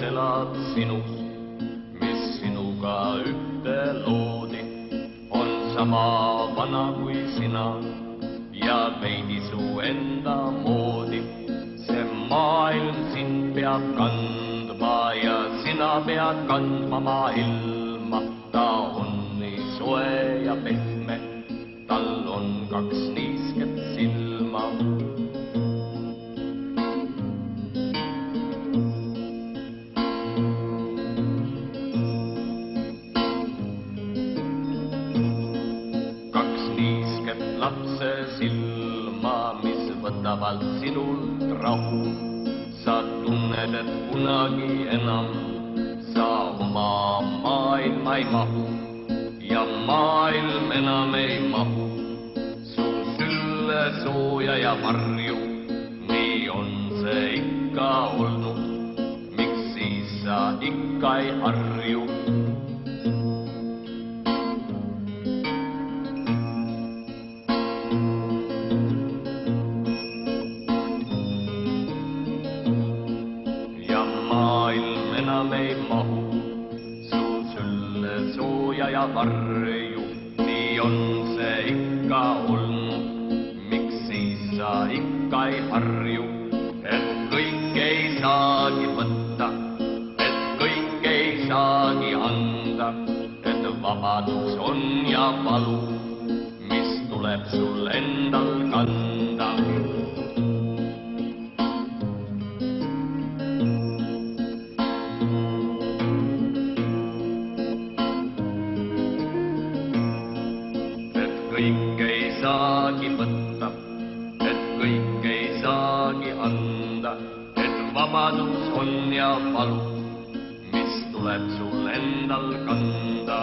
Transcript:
elad sinus, mis sinuga ühte loodi, on sama vana kui sina ja veidi su enda moodi. See maailm sind peab kandma ja sina pead kandma maailma. Ta on nii soe ja pehme, tal on 2 niisket silma. Lapse silma, mis võtavad sinult rahu. Sa tunned, et kunagi enam sa oma maailma ei mahu ja maailm enam ei mahu su sülle sooja ja varju. Nii on see ikka olnud, miks siis sa ikka ei harju? Maailm enam ei mahu su sülle sooja ja varju. Nii on see ikka olnud, miks siis sa ikka ei harju? Et kõik ei saagi võtta, et kõik ei saagi anda, et vabadus on ja valu, mis tuleb sul endal kanda. Kõik ei saagi võtta, et kõik ei saagi anda, et vabadus on ja valu, mis tuleb sul endal kanda.